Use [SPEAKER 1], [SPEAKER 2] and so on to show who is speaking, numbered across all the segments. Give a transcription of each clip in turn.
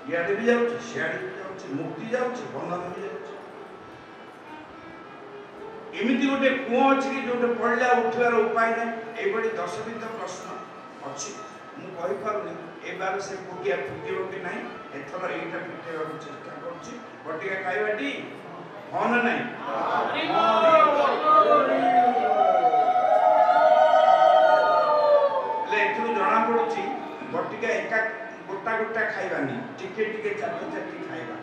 [SPEAKER 1] इे भी जाऊँ सियाड़े भी जाऊँ मुक्ति जाऊँ बंधन भी जाऊँ एमती गोटे कुओ अच्छी कि जो पड़ा उठार उपाय ना ये 10 प्रश्न अच्छी मुझे पारूनी ए बार से पुटिया फुटब कि ना एथर यहाँ फिटेगा चेष्टा करा खाइबाटी हाँ ना ना जना पड़ी बटिका एका गोटा गोटा खाइबानी टिके टिके चाटी चाटी खाइबा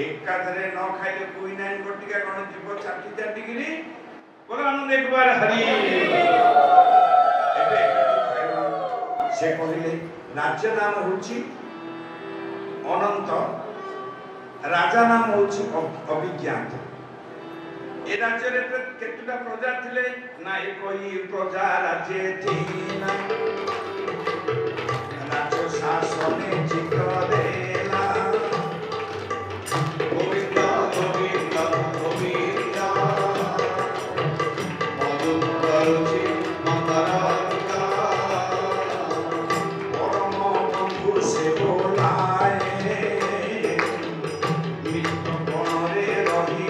[SPEAKER 1] एकाधरे न खाइले कोई नाइन बटिका कौन जीव चाटी चाटी गिरी बोला आनंद एक बार हरि से कहले राज्य नाम होची अनंत राजा नाम होची अभिज्ञात ए राज्य रे केतुटा प्रजा थिले ना एक ही प्रजा राज्य थीना राज्य शासने चित्त देला गोविंद गोविंद गोविंद मधु करुची मंगलाका परम बंधु से बोलाए मृत्यु कोणरे रही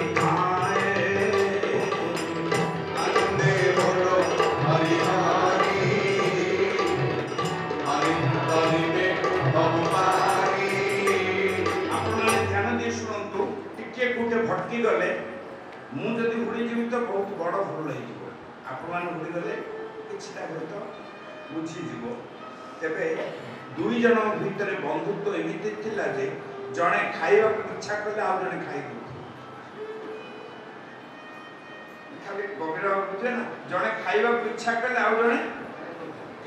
[SPEAKER 1] भटकी गले मुझे उड़ीजी तो बहुत बड़ भूल हो गले कि बुझीज तेरे दुई जन भितर बंधुत्व एमती थिला जे जड़े खाइबा इच्छा कले आ जड़े खाई खाली गभीर बुझे ना जड़े खाइबा इच्छा कले आ जड़े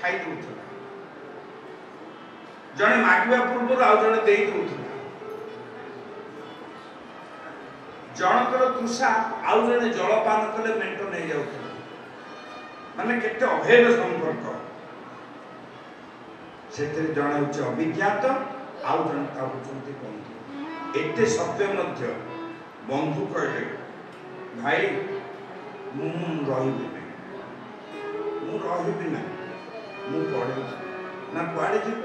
[SPEAKER 1] खाई दूला जड़े मागिबा पूर्व आ जड़े दे दूला जनकर तृषा आउ जड़े जलपान कले मेट नहीं जाऊला माने केते अभेद संपर्क से जड़े हूँ अभिज्ञात आउ जड़े होती बंधु एते सत्य मध्य बंधु कहले भाई मु रही ना मु पढ़े ना कुआड़े जीव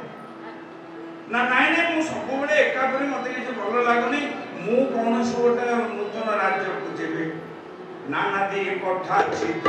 [SPEAKER 1] ना नाई नाई मु सब एका मत किसी भल लगुनि मु कौन गोटे नूतन राज्य को जीवी नानादी कथा चित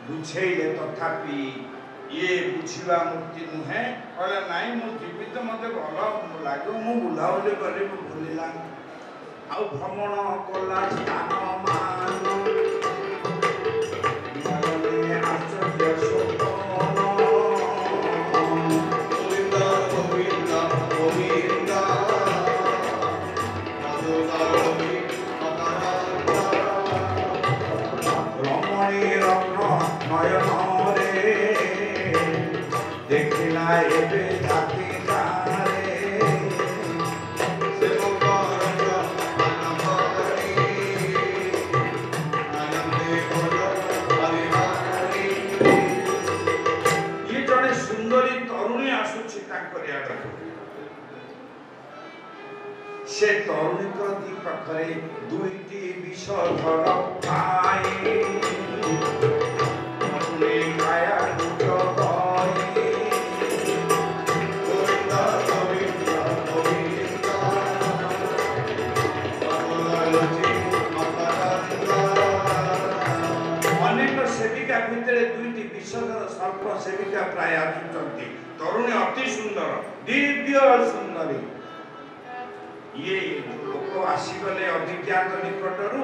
[SPEAKER 1] बुझेले तथापि ये बुझा मूर्ति नुहे कहले नाई मु जीवित मत भल लगे मु बुलाबुली करी भूलिला आउ भ्रमण कला स्थान मान आश्चर्य सोपन गोविंद गोविंद गोविंद रमणी रत्न नयन रे देखिला एबे जाति तारे सेवक रंग आनंदरी आनंदे बोलो हरिहरि ये जड़े सुंदरी तरुणी आसुछि ताकरी आड़ से तरुणी को दी पाखरे दुईटी विषधर पाए माया अनेक सेविका भितर दुईटी विषधर सर्प सेविका प्राय आसुचंती तरुणी अति सुंदर दिव्य सुंदरी ये लोक आसीगले अभिज्ञात निकटरू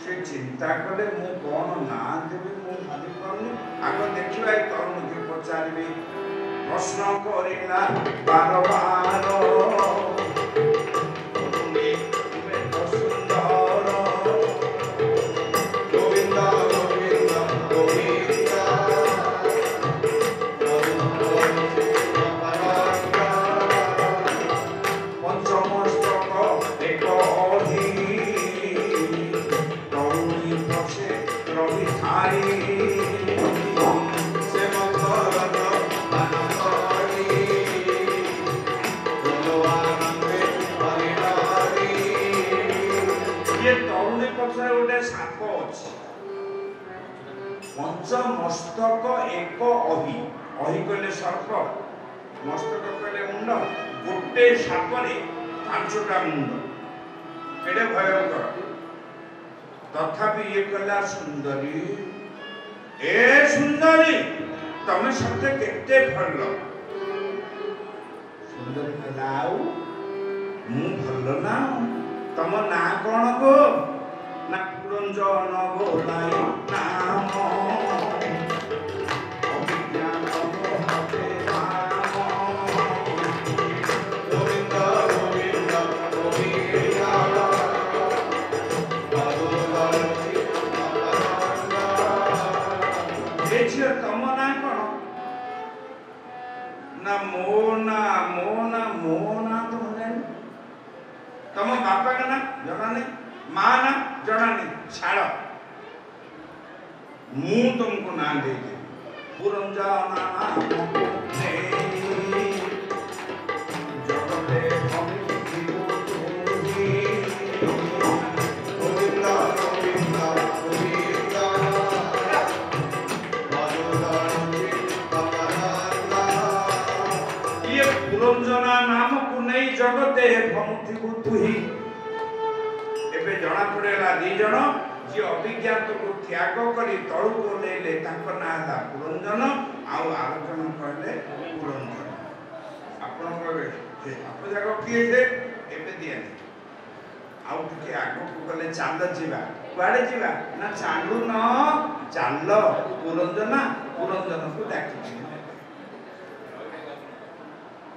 [SPEAKER 1] से चिंता कले मु कौन ना देवी मु भावी पानी आग देखा तरुण के पचारि प्रश्न करिला बार बार साप अछि पंच मस्तक एक अहि अहि कहले सर्प मस्तक कहले मुंड गोटे सापरे पांचटा मुंड केडे भयंकर तथापि ये कहला सुंदरी ए सुंदरी तमे सत्य केते भल सुंदरी कहला आउ मु भल ना तम ना कोन गो ना पुरंजन बोलाई नाम अभिज्ञान मोहते नाम गोविंद गोविंद गोविंद देखिए तम ना कोन ना मोना मोना मोना तुम जान तम बापा का ना जना नहीं मां ना जना नहीं छाड़ मु तुमको ना दे दे पुरंजना नाम ने जगते हमें जीवो तुमी गोविंद गोविंद गोविंद ये पुरंजना नाम को नहीं जगते भमुति को तुही एबे जना पड़ेला दी जण जे अभिज्ञात को त्याग करी तळु को लेले ताको नाला पुरंजन आउ आलोचन कहले पुरंजन आपण कहबे जे आप जाको किए जे एबे दिया आउ के आगो को गले चांद जीवा कुआडे जीवा ना चांदू न चाल पुरंजना पुरंजन को डाकी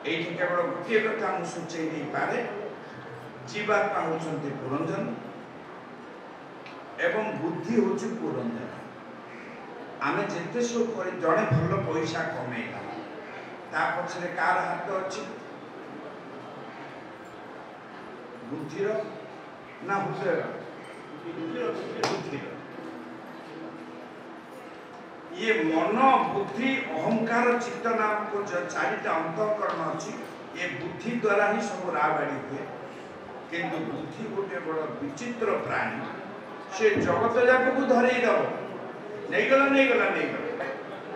[SPEAKER 1] एठी केवल गोटे कथा मु सुचै नै पारे जीवात्मा होचंती पुरंजन एवं बुद्धि होची पुरंजन आमे जेते सो करी जणे भलो पैसा कमेला ता पछरे कार हाथ अछि बुद्धिर ना हुसर बुद्धिर ये मन बुद्धि अहंकार चित्त नाम को जो चारिटा अंतःकरण अछि ये बुद्धि द्वारा ही सब राबाड़ी हुए किंतु बुद्धि गोटे बड़ विचित्र प्राणी से जगत जाक को धरे दब नहीं गला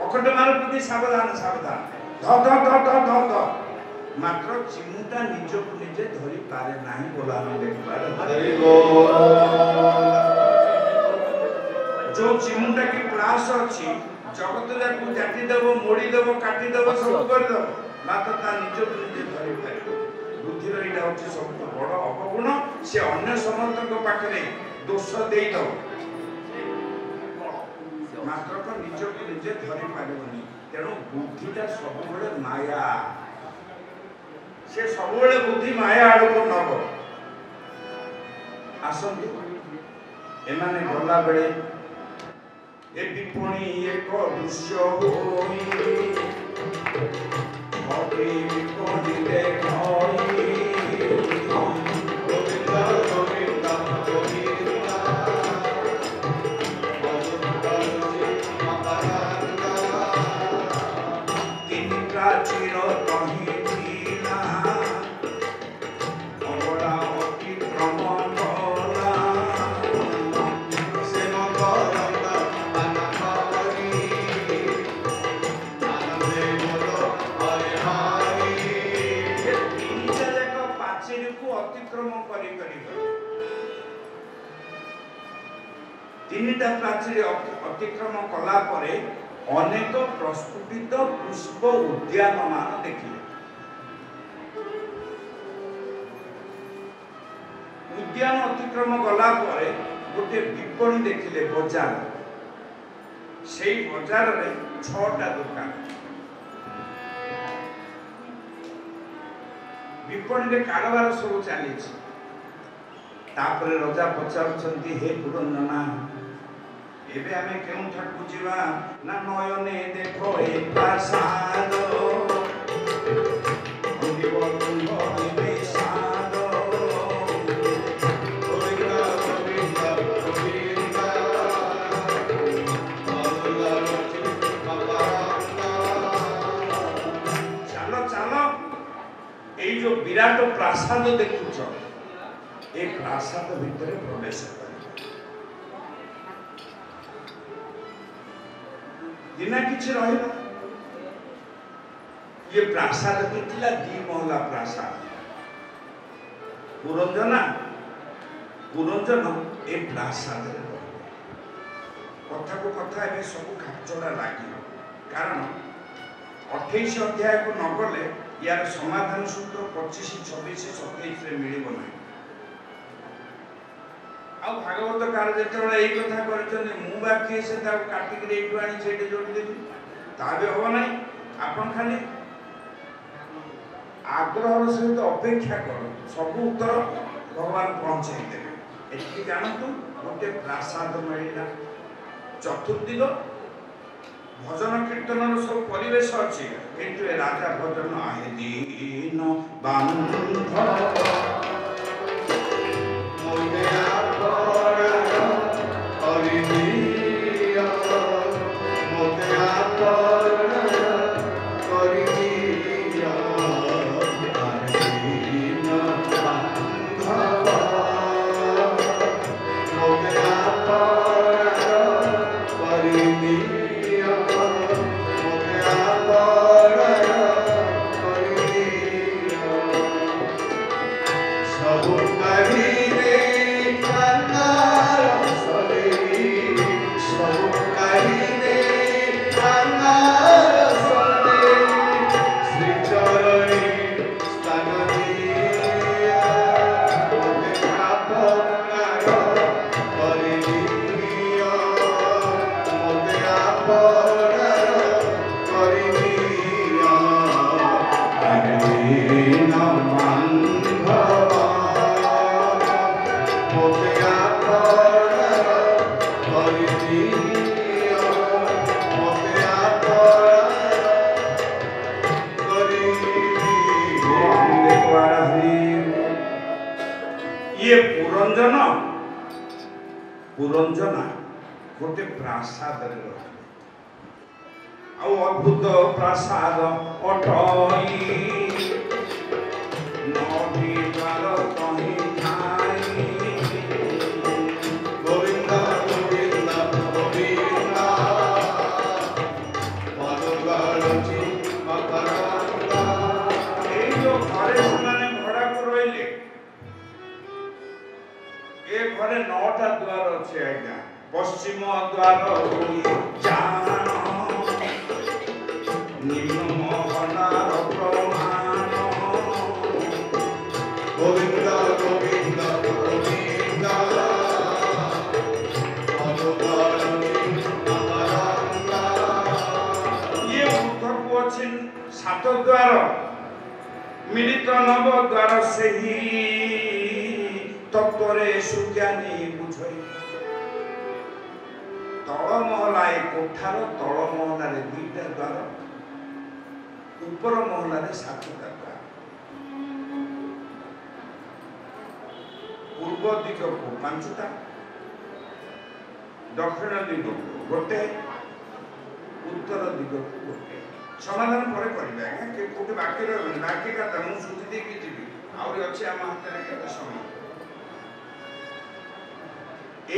[SPEAKER 1] अखंड मार बुद्धि सावधान सावधान ध ध ध ध ध ध मात्र चिमुटा निज को निजे धरि पारे नाही बोला न देखबार हरि बोल जो चिमुटा की क्लास अछि जगत जाक जाति देबो मोड़ी देबो काटी देबो सब कर देबो मात्र ता निज को निजे धरि पारे बुद्धिर इटा होची सबसे बड़ अपगुण से अन्य समर्थक पाखरे दोष देई दो मात्र को निज को निजे धरि पारिबनी तेणु बुद्धिटा सब बड़े माया से सब बड़े बुद्धि माया आड़ को नब आसंतु एमाने गला बेले ए विपुणी एक दृश्य होई अभी विपुणी देखई गोविंद गोविंद गोविंद तीन प्राचीर कहीं थीला अबला अतिक्रम कला से मकरंद अनहरी आनंदे बोलो हरे हरि तीन जलक पाचेरी को अतिक्रम करी तीनटा प्राचीर अतिक्रम कला परे अनेक प्रस्फुटित पुष्प उद्यान मान देखिले उद्यान अतिक्रम गला परे गोटे विपणी देखिले बाजार से बाजार रे 6टा दुकान विपणी रे कारोबार सब चली तापरे राजा पचारुछंती हे पुरंजना एबे हमें केउं ठाकु जीवा ना नयने देखो ए प्रसाद अंगिव तुंग विवेशाद गोविंद गोविंद गोविंद चलो चलो ए जो विराट प्रासाद देखुछ ए प्रासाद भितर प्रवेश कर बिना किसी रहिला ये प्रासाद कितला 2 महला प्रासाद पुरंजन ए प्रासाद कथा को कथा ए सब खाचड़ा लागी कारण 28 अध्याय को न गले यार समाधान सूत्र 25 26 27 रे मिलिबो नै आ भागवत कार जेतबे एई कथा करछन मु बाकी से ता काटी के एटु आनी छेटे जोडी देबी ताबे हो नै आपन खाली आग्रह सहित अपेक्षा करो सब उत्तर भगवान पहुंचाई देबे एति जानतु गोटे प्रासाद मिलिला चतुर्दिग भजन कीर्तन सब परिवेश अच्छी किंतु राजा भजन आहे दीन बांधव पुरंजना गोटे प्रासाद अद्भुत प्रासाद अटई नदी द्वार कहीं ठाई गोविंद गोविंद गोविंद जो घरे से भड़ा को रहिले ए घरे 9टा द्वार अच्छे आज्ञा पश्चिम द्वार जान निम्न महलार प्रमाण गोविंद गोविंद गोविंद ये उद्धव अच्छी 7 द्वार मिलित नव द्वार से ही तत्वरे सुज्ञानी बुझई तल महलाए कोठार तल महलारे 2टा द्वार ऊपर महलारे 7टा द्वार पूर्व दिग को 5टा दक्षिण दिग को गोटे उत्तर दिग को गोटे समाधान पर करिबा के कोटे बाकी रहबे बाकी का तमु सुति दे की जीवी आउरी अछि हम हाथ रे केते समय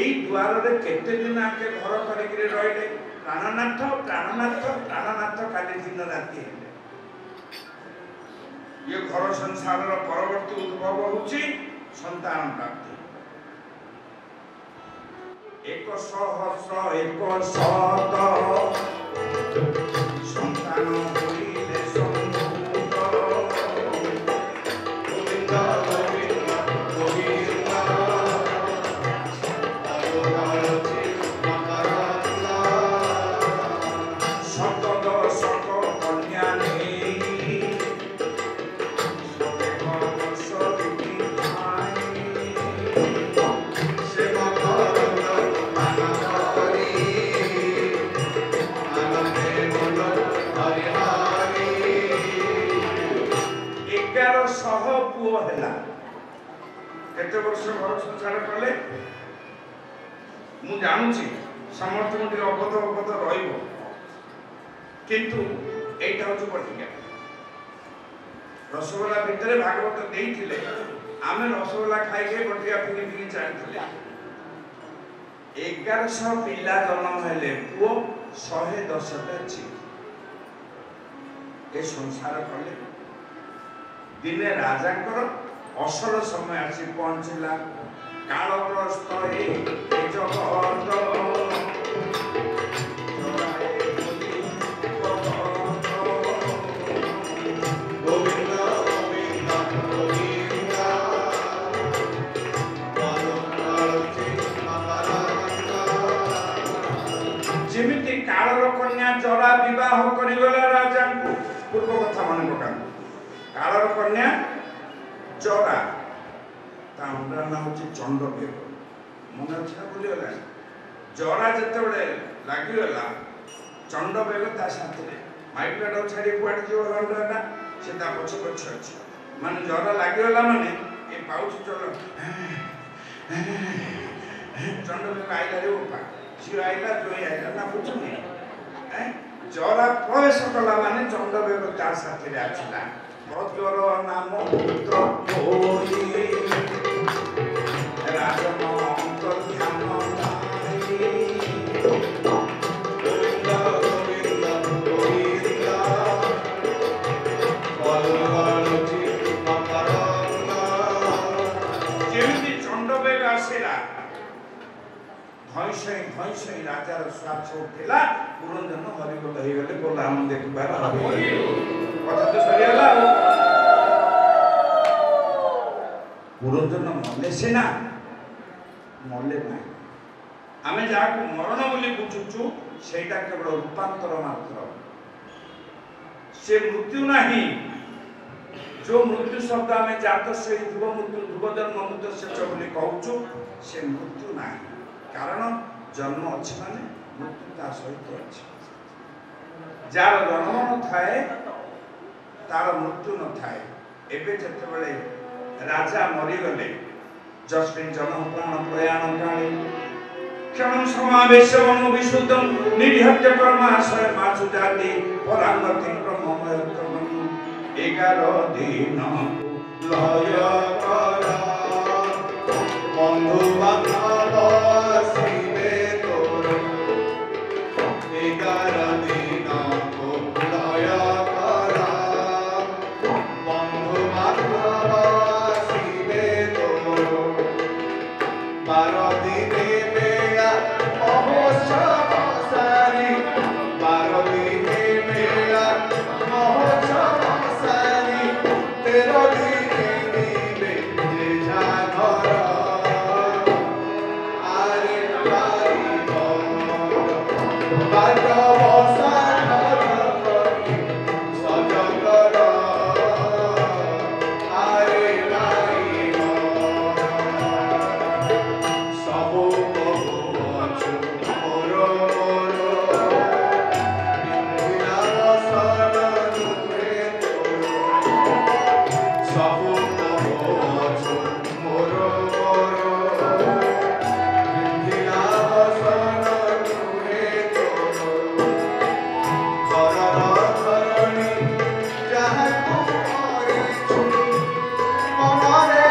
[SPEAKER 1] এই দ্বারে কেতে দিন আগে ঘর করিকি রইলে প্রাণনাথ কালি দিন রাতি ये घर संसार परवर्ती उद्भव होची संतान प्राप्ति 100 संतान होइले संभूत गोविंद गोविंद गोविंद केते वर्ष घर संसार कले मु जानूची समर्थ मुठी अवध रहिबो किंतु एटा होची पटिका रसगोल्ला भितरे भागवत देइथिले आमे रसगोल्ला खाइ के पटिका फिरी फिरी चालिथिले 1100 पिला जन्म हेले पुओ 110ଟା ଝିଅ ଏ ସଂସାର କଲେ। ଦିନେ ରାଜାଙ୍କର ଅସଲ ସମୟ ଆସି ପହଞ୍ଚିଲା। କାଳଗ୍ରସ୍ତ ଏ ଜଗତ ଯେମିତି କାଳର କନ୍ୟା ଜରା ବିବାହ କରିଗଲା ରାଜାଙ୍କୁ। ପୂର୍ବ କଥା ମନେ ପକାନ୍ତୁ। କାଳର କନ୍ୟା ଜରା, ତା ଅଣ୍ଡା ନାଁ ହଉଛି ଚଣ୍ଡବେଗ। ମନେ ଅଛି ନା ଭୁଲିଗଲା? ଜରା ଯେତେବେଳେ ଲାଗିଗଲା, ଚଣ୍ଡବେଗ ତା ସାଥିରେ ମାଇପିଲାଟାକୁ ଛାଡ଼ି କୁଆଡ଼େ ଯିବ? ଅଣ୍ଡାଟା ସେ ତା ପଛେ ପଛେ ଅଛି। ମାନେ ଜରା ଲାଗିଗଲା ମାନେ ଏ ପାଉଚି ଚଳ ଚଣ୍ଡବେଗ ଆଇଲା ରେ ବୋପା, ଝିଅ ଆଇଲା, ଜୋଇ ଆଇଲା ନା ବୁଝୁନି? ଜରା ପ୍ରବେଶ କଲା ମାନେ ଚଣ୍ଡବେଗ ତା ସାଥିରେ ଆସିଲା। ବଜ୍ର ନାମ ପୁତ୍ର ହୋଇ ରାଜନ ଅନ୍ତର୍ଧ୍ୟାନ ଯେମିତି ଚଣ୍ଡବେଗ ଆସିଲା, ଧଇଁସଇଁ ଧଇଁସଇଁ ରାଜାର ଶ୍ୱାସ ଉଠିଲା। ପୁରନ୍ଦର ହରିବୋଲ ହେଇଗଲେ, ବୋଲ ଆମ ଦେଖିବାର କଥା ତ ସରିଗଲା। ପୁରନ୍ଦର ମଲେ ସିନା, ମଲେ ନାହିଁ। ଆମେ ଯାହାକୁ ମରଣ ବୋଲି ବୁଝୁଛୁ ସେଇଟା କେବଳ ରୂପାନ୍ତର ମାତ୍ର, ସେ ମୃତ୍ୟୁ ନାହିଁ। जो मृत्यु शब्द आम जात से ध्रुव मृत्यु ध्रुव जन्म मृत्यु शेष बोली कहूँ, से मृत्यु ना। कारण जन्म अच्छी माने मृत्यु ता सहित अच्छी। जार जन्म न थाए तार मृत्यु न थाए। एबे जेतेबेले राजा मरीगले, जस्मिन् जन्म प्राण प्रयाण काले क्षण समावेश मनो विशुद्धम निर्हत्य कर्माशय मासु जाति परांगति ब्रह्ममय क्रमम् 11 दिन लय करा बंधु बांधव शिवे तोर 11 दिन लय करा बंधु बांधव शिवे तोर 12 दिने मेला महोत्सव सारी 12 दिने मेला महोत्सव सारी 13 दिने दिले जे जागर आरे भाई बाट बसान सजगर आरे भाई सबो अछु मोर मोर बिना सन नुहे सबो अछु मोर मोर बिना सन नुहे करर धरणी जाहाकु करिछु मनरे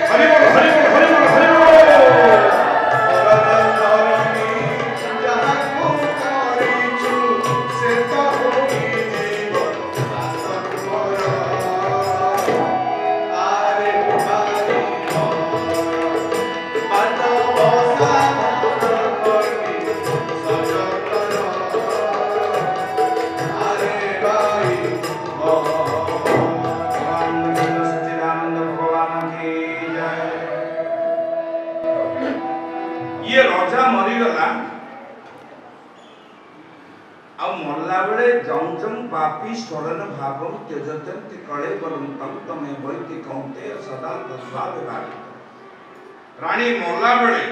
[SPEAKER 1] हरि बोल हरि बोल हरि बोल हरि बोल करर धरणी जाहाकु करिछु से तो होई जीव सात मोर आरे भाई बाट बसान करनी सजकर आरे भाई सच्चिदानंद भगवान की जय। ये राजा मरीगला आ मरला बेले जम जम पापी स्वरण भावम त्यजत्यंति कळे बलंतम तमे वैति कौंते सदा तस्वा विभाग। रानी मरला बेले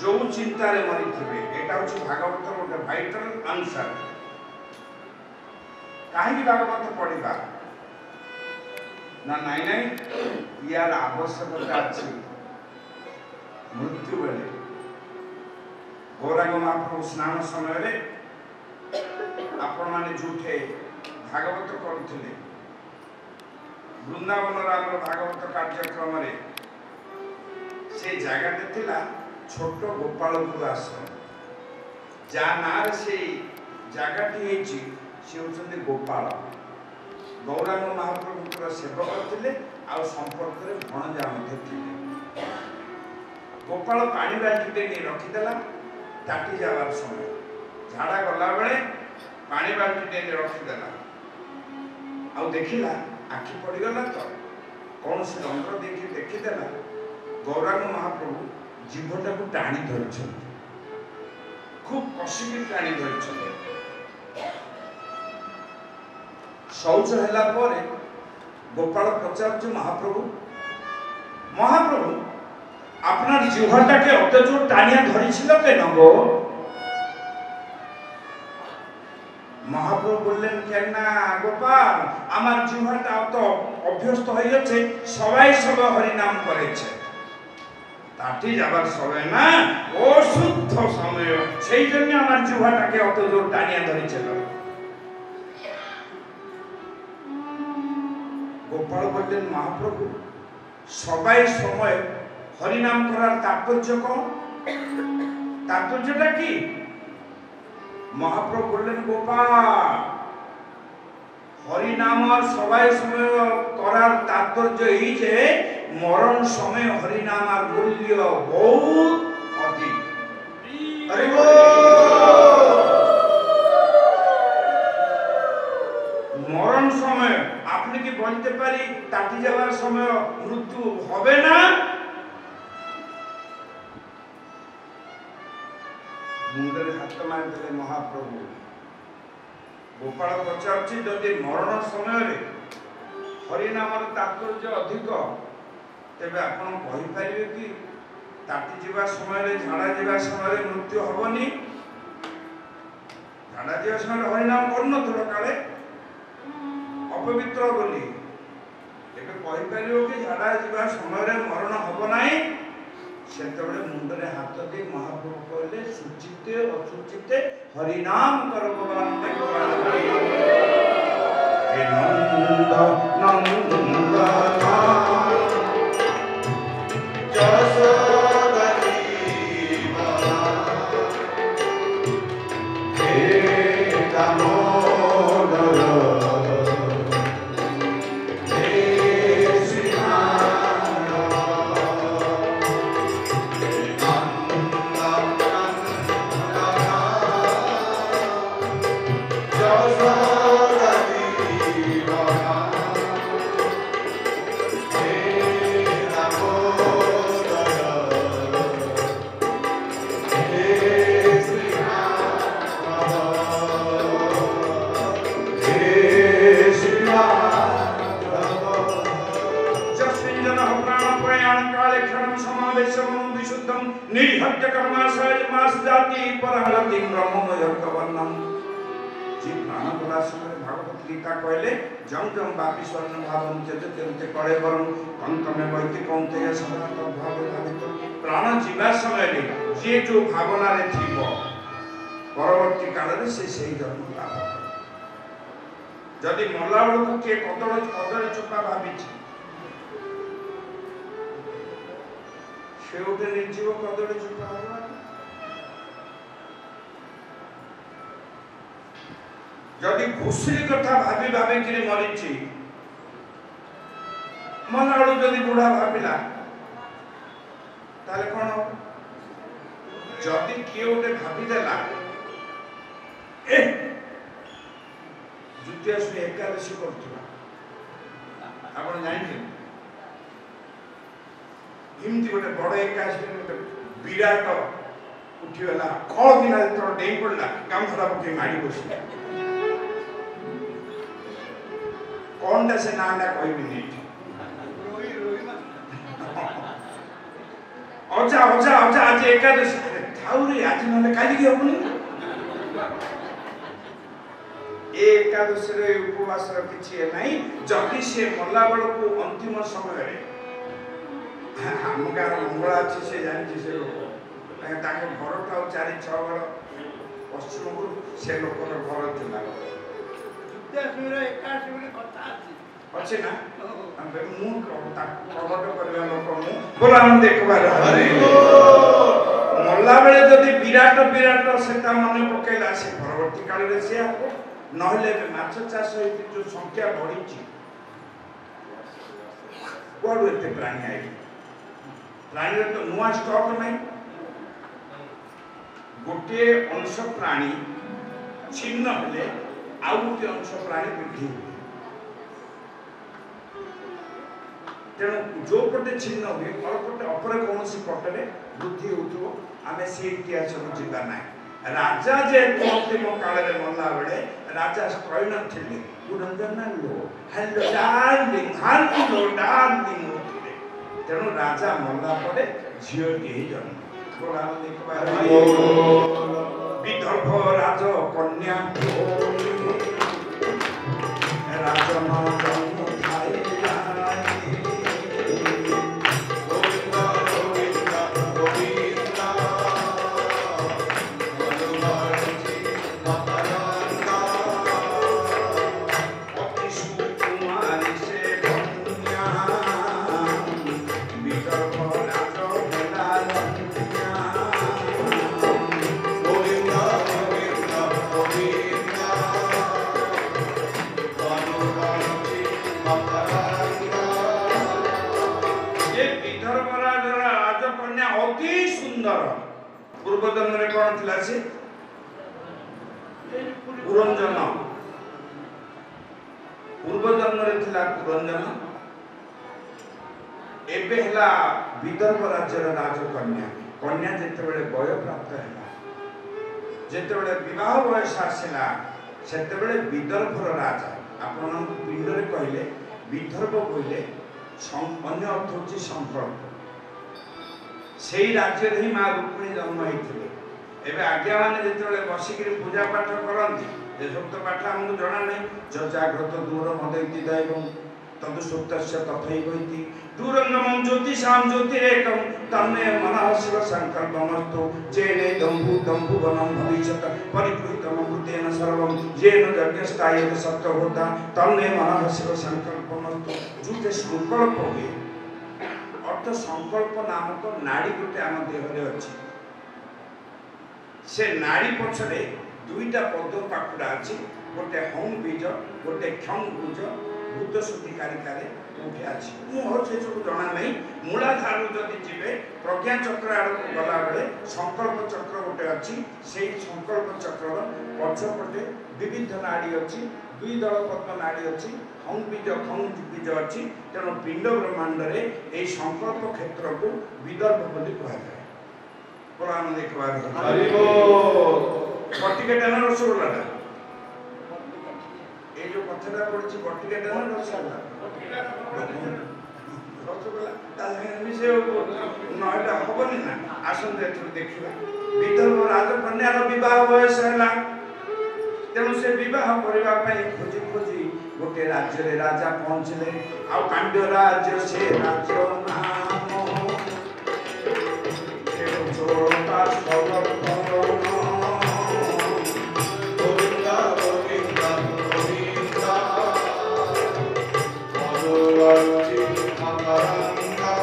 [SPEAKER 1] जो चिंतार मरी थे एटा हूँ भागवत गोटे भाइटाल आंसर। कहीं भागवत पढ़ा ना नाई नाई यार आवश्यकता अच्छी मृत्यु बेले गौरांग महाप्रभु स्नान समय आपण माने झूठे भागवत करुले वृंदावन राम भागवत कार्यक्रम से जगह छोट गोपालपुर आश्रम जा नार से जगह सी होती गोपाल गौरांग महाप्रभुଙ୍କର सेवक ଥିଲେ ଆଉ ସମ୍ପର୍କରେ ଭଣଜା ମଧ୍ୟ ଥିଲେ। ଗୋପାଳ ପାଣି ବାଲ୍ଟିଟେ ନେଇ ରଖିଦେଲା ତାଟି ଯାବାର ସମୟ ଝାଡ଼ା ଗଲା ବେଳେ ପାଣି ବାଲ୍ଟିଟେ ନେଇ ରଖିଦେଲା ଆଉ ଦେଖିଲା ଆଖି ପଡ଼ିଗଲା ତ କୌଣସି ଯନ୍ତ୍ର ଦେଇକି ଦେଖିଦେଲା ଗୌରାଙ୍ଗ ମହାପ୍ରଭୁ ଜିଭଟାକୁ ଟାଣି ଧରିଛନ୍ତି, ଖୁବ୍ କଷିକି ଟାଣି ଧରିଛନ୍ତି। शौच है गोपाल पचार महाप्रभु महाप्रभु अपना जिह्वाटा के अत्यजोर टानिया धरी के नगो महाप्रभु बोलें केना गोपाल आमार जिह्वाटा तो अभ्यस्त हो गए सबाई सब हरिनाम करे ताटी जाबार समय ना अशुद्ध समय से आमार जिह्वाटा के अत्यजोर टानिया धरी गोपाल बोलें महाप्रभु सबाई समय हरिनाम करार तात्पर्य कौन तात्पर्यटा कि महाप्रभु बोलें गोपाल हरिनाम सबाई समय करार तात्पर्य ही जे मरण समय हरिनाम मूल्य बहुत अधिक। मरण समय আপনি কি বলতে পারি তাটি যাওয়ার সময় মৃত্যু হবে না? মুন্ডরে হাত মারিদেলে মহাপ্রভু। গোপাল পচারছি যদি মরণ সমୟରେ হরিনামর তাৎপর্য অধিক তেবে আপন কহিপারিবে কি তাটি যাওয়া সমୟରେ ঝাড়া যাওয়া সমୟରେ মৃত্যু হবনি? ঝাড়া যাওয়া সমୟରେ হরিনাম করনথিল কালে अपवित्र बोली एबे कहि परियो कि झाड़ा जीवा समय रे मरण हबो नाही सेतबे मुंडरे हाथ दे महाप्रभु कहले सुचिते अचुचिते हरिनाम कर भगवान हे नंद नंदना जसोदरी हे कामो गीता कहले जम जम बापी स्वर्ण भावम चेत तेते करे वरम अंतमे वैति कौंतेय सदा तो भाव भावित प्राण जीवा समय रे जे जो भावना रे थीबो परवर्ती काल रे से सही जन्म लाभ जदि मल्ला बेलू के कदली चोपा भावी से उठे निर्जीव कदली चोपा होगा जदि घुसरी कथा भाभी भाभी कि मरीची मन आड़ू जदि बुढ़ा भाविला ताले कौन जदि किए गोटे भाविदेला ए द्वितीय श्री एकादशी करथुला आपण जानते हिमती गोटे बड़ एकादशी गोटे विराट उठीगला खल दिना तो डेई पड़ला काम खराब के माड़ी बसी कौन से ना ना कोई भी नहीं ओजा ओजा ओजा आज एकादशी थाउरी आज नले काली की होबनी एकादशी रे उपवास र किछि नाही जति से मल्ला बळ को अंतिम समय रे हम गार मंगला अछि से जानि से लोक ताके घर ठाउ 4-6 घर पश्चिम को से लोकर घर थिला अच्छे ना अंबे मुंह को ता प्रकट करबे लोक मु बोला हम देखबार हरे मल्ला बेले जदि विराट विराट सेटा मन पकेला से परवर्ती काल रे से आको नहले माछ चाष हेतु जो संख्या बढ़ी कोड एते प्राणी आई प्राणी तो नुआ स्टॉक नहीं गोटे अंश प्राणी छिन्न हेले आउ गोटे अंश प्राणी वृद्धि हुए तेणु जो पटे छिन्न हुए पटे अपर कौन पटे वृद्धि हो आम से इतिहास को जीवा ना राजा जे अंतिम काल में मल्ला बेले राजा स्त्रैण थे पुरंदर लो हेलो डार्लिंग तेणु राजा मल्ला पड़े झीटी जन्म विदर्भ राज कन्या राजन जन्म पूर्व जन्म रे कौन थिला से पुरंजन पूर्व जन्म रे थिला पुरंजन एबे हला विदर्भ राज्य राजकन्या कन्या जेते बेले वय प्राप्त हैला जेते बेले विवाह वयस आसिला सेते बेले विदर्भ राजा आपण पिंड रे कहले विदर्भ कहले अन्य अर्थ होची संकल्प से राज्य ही माँ रुक्मिणी जन्म होते एवं आज्ञा मैंने जो बसिक पूजा पाठ करती देशोक्त पाठ आमको जना नहीं जाग्रत दूर मदयती दैव तदुसुक्त तथैवती दूरंगम ज्योतिषाम ज्योतिरेकम तन्मे मनः शिव संकल्पमस्तु जेने दम्भु दम्भुवनं भविष्यत् परिपूरितम् अमृतेन सर्वं येन यज्ञस्तायते सप्तभूता तन्मे मनः शिव संकल्पमस्तु जुते संकल्प हुए अर्थ संकल्प नामक नाड़ी गोटे आम देहरे अच्छी से नाड़ी पछरे दुईटा पद पाखुड़ा अच्छी गोटे हंग बीज गोटे क्षम बीज भूत शुद्धिकारिकार उठे अच्छी मोहर से सब जना नहीं मूलाधार जदि जीवे प्रज्ञा चक्र आड़क गला बेले संकल्प चक्र गोटे अच्छी से संकल्प चक्र पछपटे विविध नाड़ी अच्छी दुई दल पद्म नाड़ी अच्छी हंग बीज खंग बीज अच्छी तेणु पिंड ब्रह्मांड रे ए संकल्प क्षेत्र को विदर्भ बोली कहा जाए पुराण देखवा बटिका डाना रसगोल्ला ए जो कथाटा पड़छि बटिका डाना रसगोल्ला रसगोल्ला ताहे मिसे नहला हबनी ना आसन देखिबा विदर्भ राजकन्या रो विवाह बयस हैला तेणु से विवाह करबा पई खोजी खोजी गोटे राज्य रे राजा पहुंचले आ पांड्य राज्य से राज्य नाम से चोरता सबकरण गोविंदा गोविंदा गोविंदा मनोरंजी मकरंगा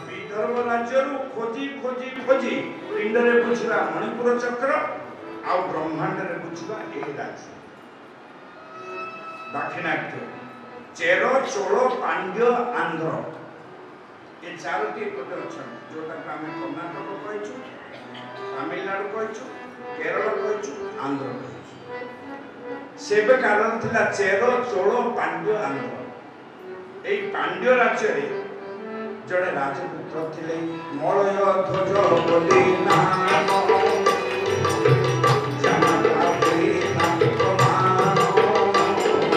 [SPEAKER 1] विदर्भ राज्य रो खोजी खोजी खोजी पिंड रे बुझला मणिपुर चक्र आ ब्रह्मांड रे बुझवा ए राज्य दाक्षिणात्य चेर चोल पांड्य आंध्र ये चारोटी पद अच्छा जोटा आम कर्णाटक कहचु तमिलनाडु कहचु केरल कहचु आंध्र कहचु सेबे कारण थिला चेर चोल पांड्य आंध्र ए पांड्य राज्य रे जड़े राजपुत्र थिले मलय ध्वज बोली नाम